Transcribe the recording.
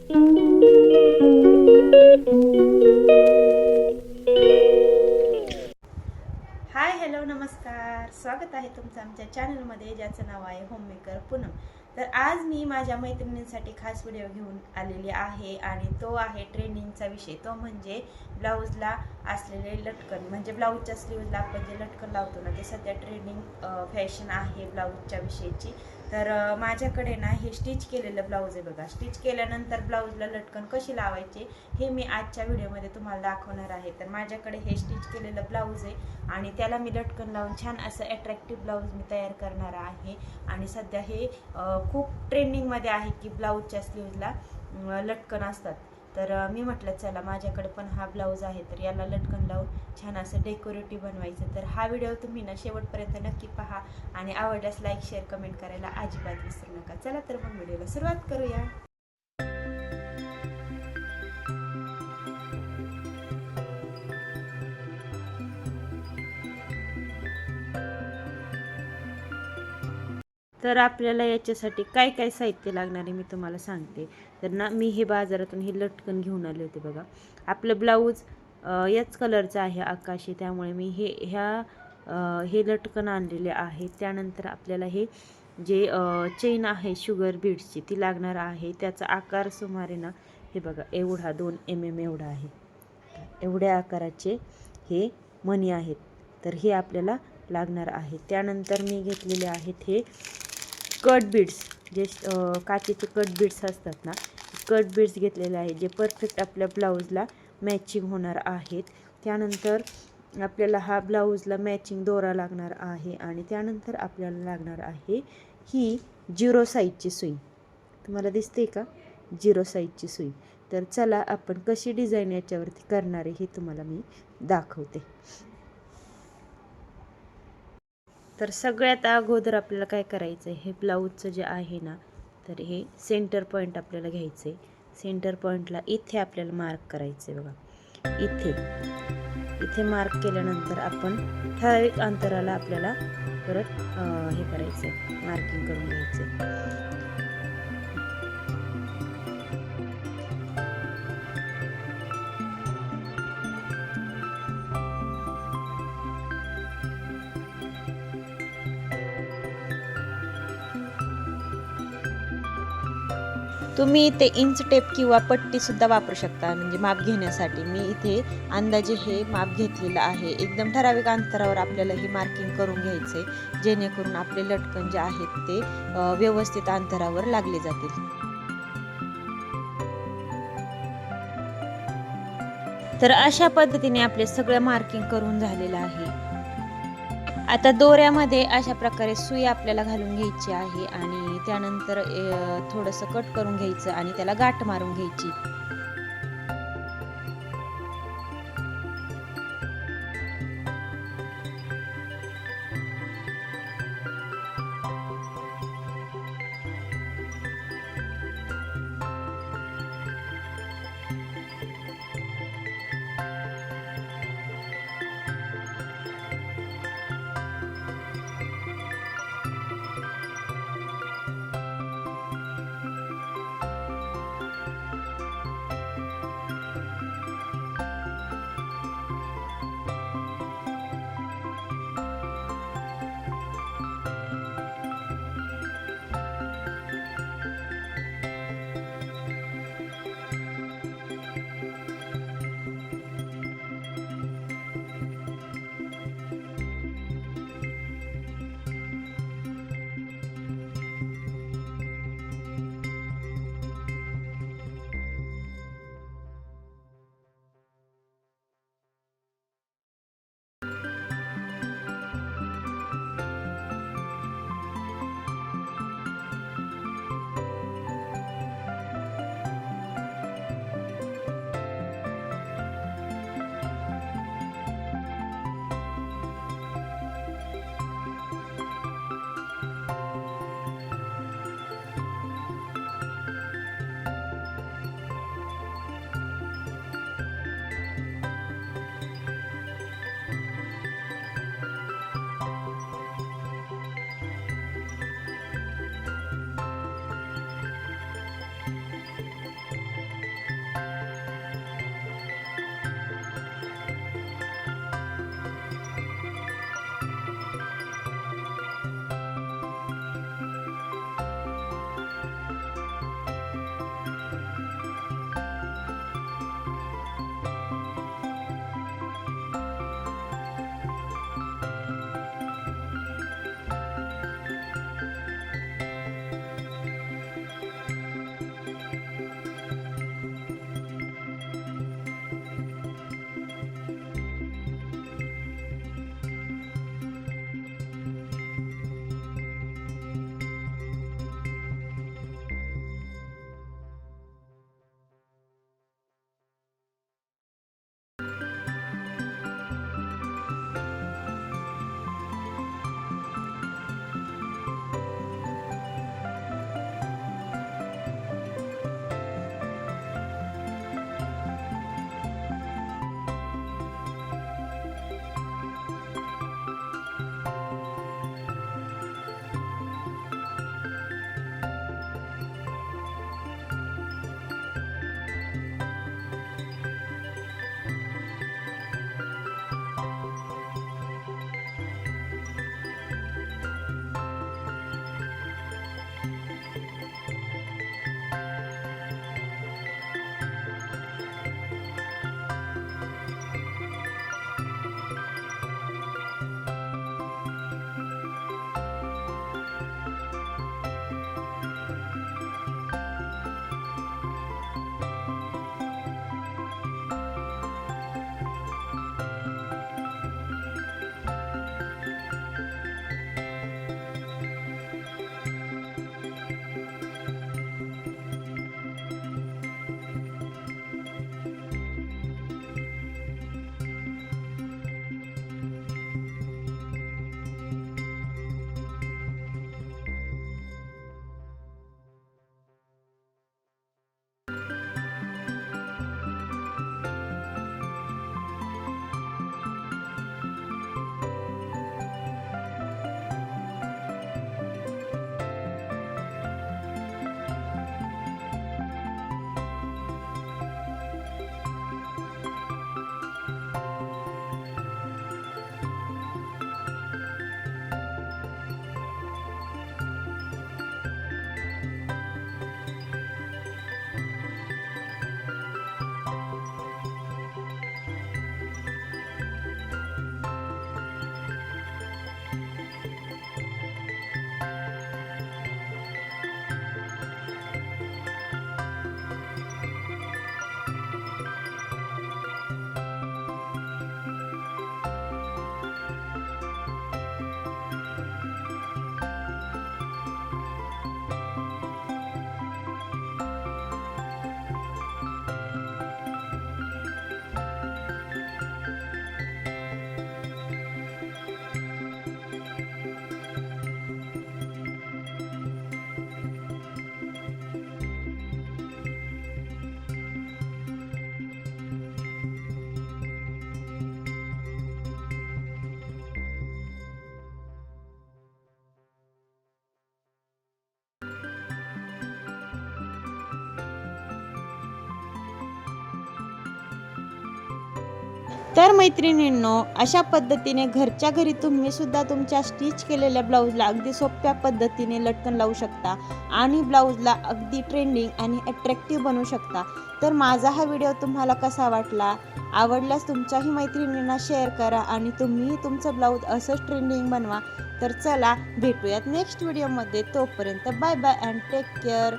Hi hello नमस्कार, स्वागत आहे तुमचं आमच्या चॅनलमध्ये ज्याचं नाव आहे होममेकर पूनम। तर आज मी माझ्या मैत्रिणींसाठी खास व्हिडिओ घेऊन आलेली आहे आणि तो आहे ट्रेंडिंगचा विषय, तो म्हणजे ब्लाऊजला असलेले लटकन, म्हणजे ब्लाऊजच्या स्लीवला आपण जे लटकन लावतो ना, ते सध्या ट्रेंडिंग फॅशन आहे ब्लाऊजच्या विषयीची। तर माझ्याकडे ना हे स्टिच केलेलं ब्लाऊज आहे बघा। स्टिच केल्यानंतर ब्लाऊजला लटकन कशी लावायचे हे मी आजच्या व्हिडिओमध्ये तुम्हाला दाखवणार आहे। तर माझ्याकडे हे स्टिच केलेलं ब्लाऊज आहे आणि त्याला मी लटकन लावून छान असं अट्रॅक्टिव्ह ब्लाऊज मी तयार करणार आहे। आणि सध्या हे खूप ट्रेंडिंगमध्ये आहे की ब्लाऊजच्या स्लीवला लटकन असतात। तर मी म्हटलं चला माझ्याकडे पण हा ब्लाऊज आहे, तर याला लटकन लावून छान असं डेकोरेटिव्ह बनवायचं। तर हा व्हिडिओ तुम्ही ना शेवटपर्यंत नक्की पहा आणि आवडल्यास लाईक शेअर कमेंट करायला अजिबात विसरू नका। चला तर मग व्हिडिओला सुरुवात करूया। तर आपल्याला याच्यासाठी काय काय साहित्य लागणार आहे मी तुम्हाला सांगते। तर ना मी हे बाजारातून हे लटकन घेऊन आले होते बघा। आपलं ब्लाऊज याच कलरचं आहे आकाशी, त्यामुळे मी हे लटकन आणलेले आहे। त्यानंतर आपल्याला हे जे चेन आहे शुगर बीड्सची ती लागणार आहे। त्याचा आकार सुमारे ना हे बघा एवढा 2 mm एवढा आहे। एवढ्या आकाराचे हे मणी आहेत, तर हे आपल्याला लागणार आहे। त्यानंतर मी घेतलेले आहेत हे कट बीड्स, जे काचेचे कट बीड्स असतात ना, कट बीड्स घेतलेले आहे जे परफेक्ट आपल्या ब्लाऊजला मॅचिंग होणार आहेत। त्यानंतर आपल्याला हा ब्लाऊजला मॅचिंग दोरा लागणार आहे आणि त्यानंतर आपल्याला लागणार आहे ही 0 साईजची सुई। तुम्हाला दिसते का 0 साईजची सुई? तर चला आपण कशी डिझाईन याच्यावरती करणार आहे हे तुम्हाला मी दाखवते। तर सगळ्यात अगोदर आपल्याला काय करायचं आहे, हे ब्लाऊजचं जे आहे ना, तर हे सेंटर पॉईंट आपल्याला घ्यायचं आहे। सेंटर पॉईंटला इथे आपल्याला मार्क करायचं आहे बघा। इथे मार्क केल्यानंतर आपण ठराविक अंतराला आपल्याला परत हे करायचं आहे, मार्किंग करून घ्यायचं आहे। तुम्ही इथे इंच टेप किंवा पट्टी सुद्धा वापरू शकता, म्हणजे माप घेण्यासाठी। मी इथे अंदाजे हे माप घेतलेलं आहे। एकदम ठराविक अंतरावर आपल्याला हे मार्किंग करून घ्यायचे, जेणेकरून आपले लटकन जे आहेत ते व्यवस्थित अंतरावर लागले जातील। तर अशा पद्धतीने आपले सगळं मार्किंग करून झालेलं आहे। आता दोऱ्यामध्ये अशा प्रकारे सुई आपल्याला घालून घ्यायची आहे आणि त्यानंतर थोडंसं कट करून घ्यायचं आणि त्याला गाठ मारून घ्यायची। तर मैत्रिणींनो, अशा पद्धतीने घरच्या घरी तुम्ही सुद्धा तुमच्या स्टिच केलेल्या ब्लाऊजला अगदी सोप्या पद्धतीने लटकन लावू शकता आणि ब्लाऊजला अगदी ट्रेंडिंग आणि अट्रॅक्टिव्ह बनवू शकता. तर माझा हा व्हिडिओ तुम्हाला कसा वाटला? आवडल्यास तुमच्याही मैत्रिणींना शेअर करा आणि तुम्ही तुमचं ब्लाऊज असंच ट्रेंडिंग बनवा. तर चला भेटूयात नेक्स्ट व्हिडिओमध्ये. तोपर्यंत bye bye and take care.